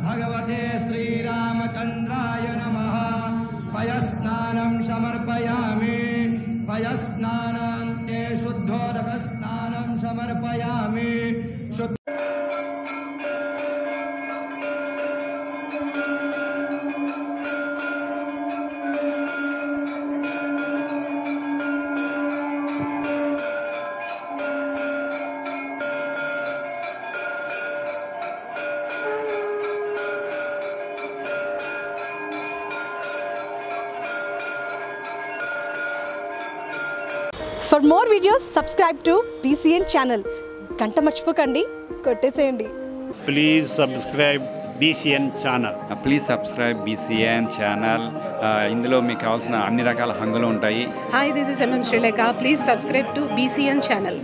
भगवते श्रीरामचंद्राय नमः। पयस्नानं समर्पयामि। पयस्नानान्ते शुद्धोदकस्नानं समर्पयामि। For more videos, subscribe to BCN channel. గంట మర్చిపోకండి, కొట్టేసేయండి. Please subscribe BCN channel. Please subscribe BCN channel. ఇందులో మీకు కావాల్సిన అన్ని రకాల హంగులు ఉంటాయి. Hi, this is MM Sri Lanka. Please subscribe to BCN channel.